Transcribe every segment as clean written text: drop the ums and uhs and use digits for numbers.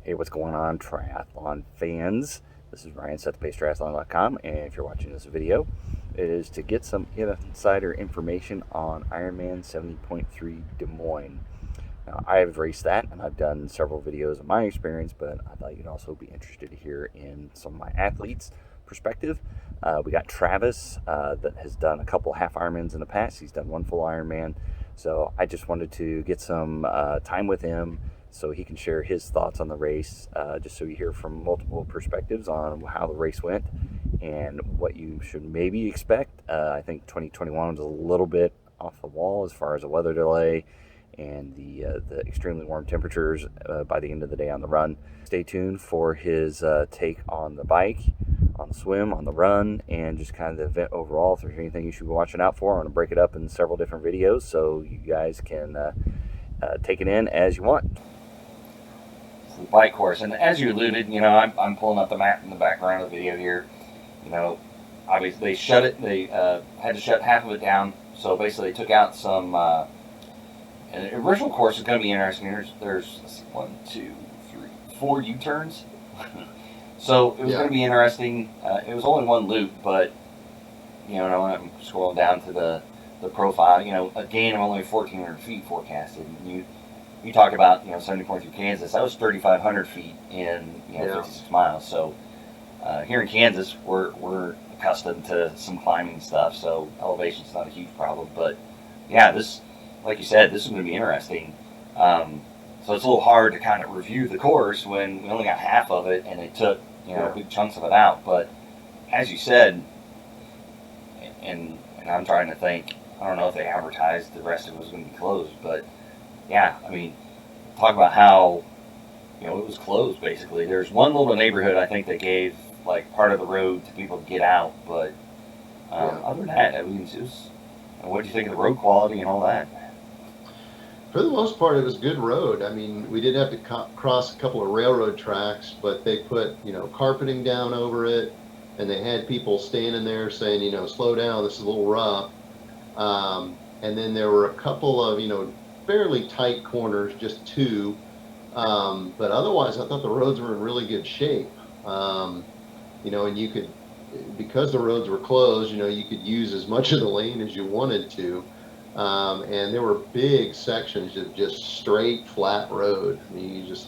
Hey, what's going on, triathlon fans? This is Ryan, setthepacetriathlon.com, and if you're watching this video, it is to get some insider information on Ironman 70.3 Des Moines. Now, I have raced that, and I've done several videos of my experience, but I thought you'd also be interested to hear in some of my athletes' perspective. We got Travis that has done a couple half Ironmans in the past. He's done one full Ironman, so I just wanted to get some time with him so he can share his thoughts on the race, just so you hear from multiple perspectives on how the race went and what you should maybe expect. I think 2021 was a little bit off the wall as far as the weather delay and the extremely warm temperatures by the end of the day on the run. Stay tuned for his take on the bike, on the swim, on the run, and just kind of the event overall. If there's anything you should be watching out for, I'm going to break it up in several different videos so you guys can take it in as you want. The bike course, and as you alluded, I'm pulling up the map in the background of the video here. Obviously they shut it. They had to shut half of it down. So basically, they took out some. And the original course is going to be interesting. There's let's see, 1, 2, 3, 4 U-turns. So it was going to be interesting. It was only one loop, but I'm scrolling down to the profile. A gain of only 1,400 feet forecasted. And you talk about 70 through Kansas. That was 3,500 feet in 56 miles. So here in Kansas, we're accustomed to some climbing stuff, so elevation's not a huge problem. But yeah, this, like you said, this is going to be interesting. So it's a little hard to kind of review the course when we only got half of it, and they took big chunks of it out. But as you said, and I'm trying to think, I don't know if they advertised the rest of it was going to be closed, but yeah, I mean, talk about how it was closed basically. There's one little neighborhood I think that gave like part of the road to people to get out, but other than that, I mean, it was. What do you think of the road quality and all that? For the most part, it was good road. I mean, we did have to cross a couple of railroad tracks, but they put, carpeting down over it, and they had people standing there saying, slow down, this is a little rough. And then there were a couple of, fairly tight corners, just two. But otherwise, I thought the roads were in really good shape. And you could, because the roads were closed, you could use as much of the lane as you wanted to. And there were big sections of just straight, flat road. I mean, you just,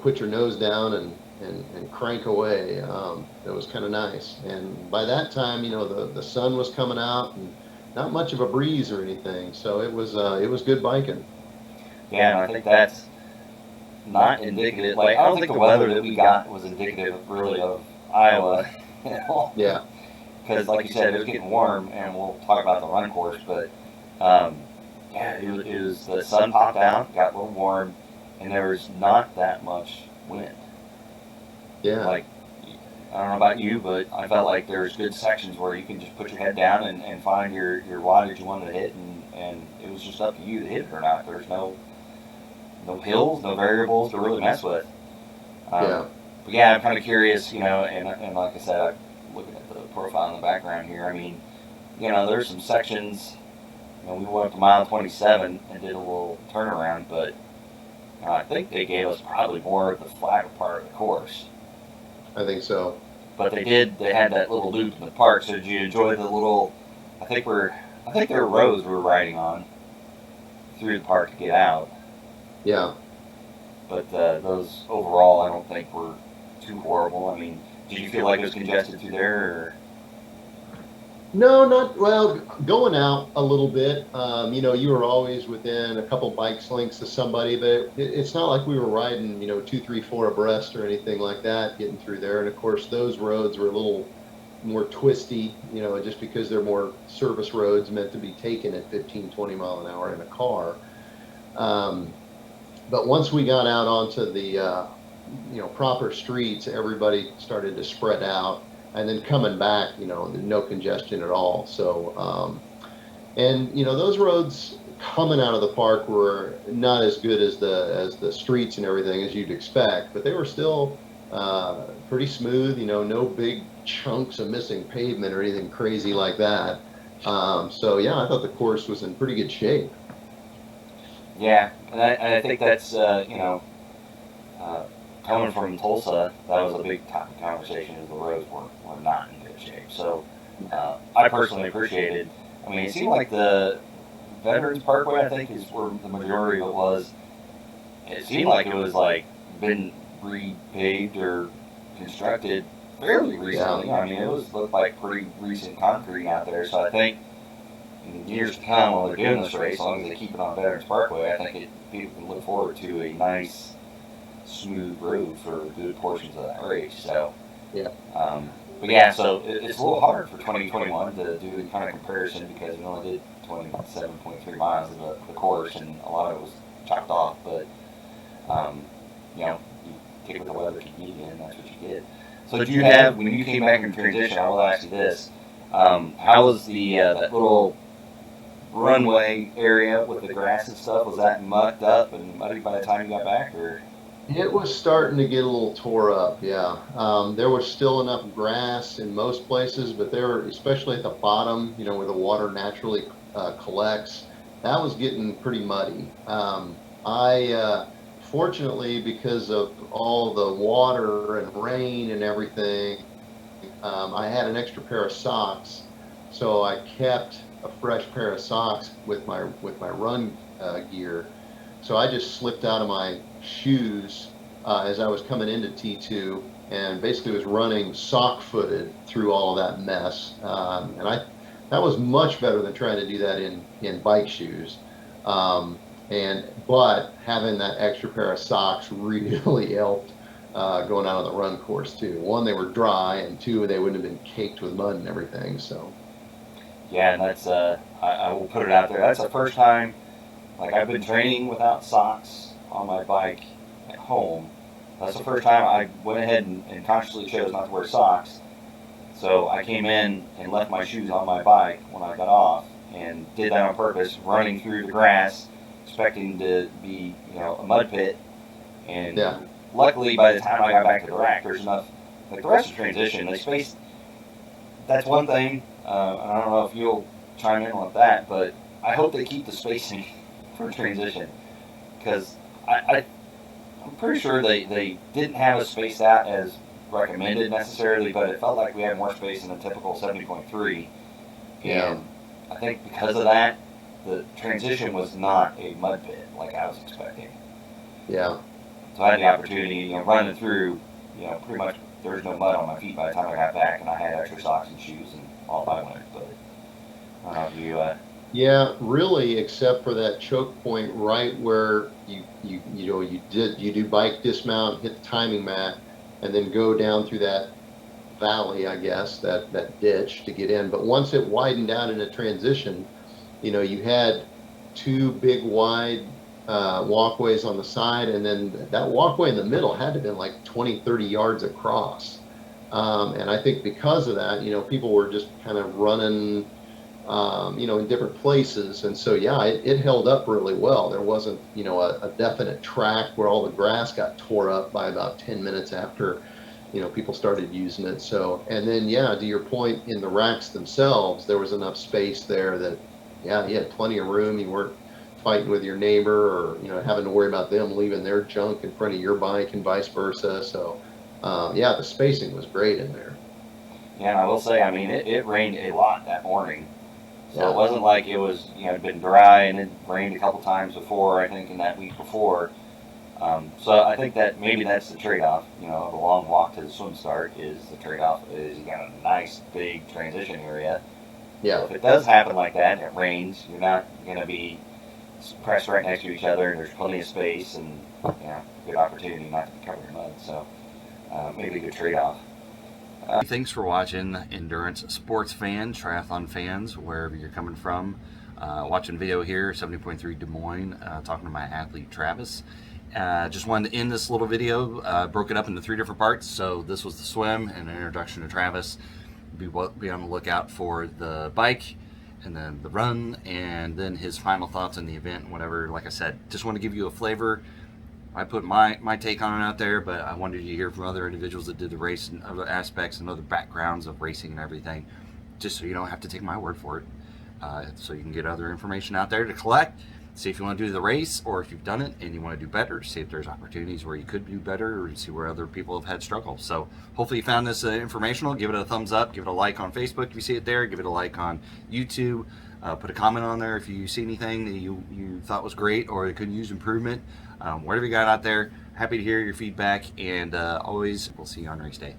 put your nose down and crank away. That was kind of nice. And by that time, the sun was coming out and not much of a breeze or anything. So it was good biking. Yeah, I think that's not indicative. Like, I don't think the weather that we got was indicative really of Iowa. Yeah. Because, like you said, it was getting warm, and we'll talk about the run course, but it was the sun popped out, got a little warm, and there was not that much wind. Yeah. Like, I don't know about you, but I felt like there was good sections where you can just put your head down and find your wattage you wanted to hit, and it was just up to you to hit it or not. There's no hills, no variables to really mess with. But yeah, I'm kind of curious, and like I said, I'm looking at the profile in the background here. I mean, there's some sections. We went up to mile 27 and did a little turnaround, but I think they gave us probably more of the flatter part of the course. I think so. But they had that little loop in the park. So did you enjoy the little? I think there were roads we were riding on through the park to get out. Yeah. But those overall, I don't think were too horrible. I mean, did you feel like it was congested through there? Or? No, not well. Going out a little bit. You were always within a couple bike lengths of somebody, but it's not like we were riding, 2, 3, 4 abreast or anything like that, getting through there. And of course, those roads were a little more twisty, just because they're more service roads meant to be taken at 15, 20 mile an hour in a car. But once we got out onto the, proper streets, everybody started to spread out. And then coming back, no congestion at all. So, those roads coming out of the park were not as good as the streets and everything as you'd expect, but they were still pretty smooth. No big chunks of missing pavement or anything crazy like that. So yeah, I thought the course was in pretty good shape. Yeah, and I think that's coming from Tulsa, that was a big topic of conversation. Is the roads were not in good shape. So I personally appreciated. I mean, it seemed like the Veterans Parkway, I think, is where the majority of it was. It seemed like it was like been repaved or constructed fairly recently. I mean, it looked like pretty recent concrete out there. So I think in years to come, while they're doing this race, as long as they keep it on Veterans Parkway, I think people can look forward to a nice, smooth road for good portions of that race. So, Yeah. But yeah, so it's a little hard for 2021 to do the kind of comparison because we only did 27.3 miles of the course, and a lot of it was chopped off. But you know, you take what the weather can give you, and that's what you get. So, did you have when you came back in transition? I will ask you this: how was the that little runway area with the grass and stuff? Was that mucked up and muddy by the time you got back, or? It was starting to get a little tore up, yeah. There was still enough grass in most places, but there were, especially at the bottom, where the water naturally collects, that was getting pretty muddy. Fortunately, because of all the water and rain and everything, I had an extra pair of socks, so I kept a fresh pair of socks with my run gear. So I just slipped out of my shoes as I was coming into T2 and basically was running sock footed through all of that mess. That was much better than trying to do that in bike shoes. But having that extra pair of socks really helped going out on the run course too. One, they were dry, and two, they wouldn't have been caked with mud and everything. So yeah, and that's I will put it out there. That's the first time. Like, I've been training without socks on my bike at home. That's the first time I went ahead and consciously chose not to wear socks. So I came in and left my shoes on my bike when I got off, and did that on purpose, running through the grass, expecting to be, a mud pit. And yeah, luckily, by the time I got back to the rack, there's enough. Like the rest of the transition, they spaced. That's one thing. I don't know if you'll chime in on that, but I hope they keep the spacing for transition, because I'm pretty sure they didn't have us spaced out as recommended necessarily, but it felt like we had more space than a typical 70.3. yeah. And I think because of that, the transition was not a mud pit like I was expecting. Yeah. So I had the opportunity, running through, pretty much there was no mud on my feet by the time I got back, and I had extra socks and shoes and all I wanted. But I don't know if you. Yeah, really, except for that choke point right where you do bike dismount, hit the timing mat, and then go down through that valley, I guess, that ditch to get in. But once it widened out in a transition, you had two big wide walkways on the side, and then that walkway in the middle had to have been like 20, 30 yards across. And I think because of that, people were just kind of running in different places. And so, yeah, it held up really well. There wasn't, a definite track where all the grass got tore up by about 10 minutes after, people started using it. So, and then, yeah, to your point, in the racks themselves, there was enough space there that, yeah, you had plenty of room. You weren't fighting with your neighbor or, having to worry about them leaving their junk in front of your bike and vice versa. So, yeah, the spacing was great in there. Yeah, and I will say, I mean, it rained a lot that morning. So Yeah. it wasn't like it was, it'd been dry and it rained a couple times before, I think, in that week before. So I think that maybe that's the trade-off, of a long walk to the swim start is the trade-off is you got a nice big transition area. Yeah. So if it does happen like that, it rains, you're not going to be pressed right next to each other, and there's plenty of space and, good opportunity not to be covered in mud. So maybe a good trade-off. Thanks for watching, endurance sports fans, triathlon fans, wherever you're coming from. Watching video here, 70.3 Des Moines, talking to my athlete Travis. Just wanted to end this little video, broke it up into 3 different parts. So this was the swim and an introduction to Travis. Be on the lookout for the bike, and then the run, and then his final thoughts on the event, whatever. Like I said, just want to give you a flavor. I put my take on it out there, but I wanted you to hear from other individuals that did the race and other aspects and other backgrounds of racing and everything, just so you don't have to take my word for it. So you can get other information out there to collect. see if you want to do the race, or if you've done it and you want to do better, see if there's opportunities where you could do better, or see where other people have had struggles. So hopefully you found this informational. Give it a thumbs up, give it a like on Facebook if you see it there, give it a like on YouTube, put a comment on there if you see anything that you thought was great or it could use improvement. Whatever you got out there, happy to hear your feedback, and always we'll see you on race day.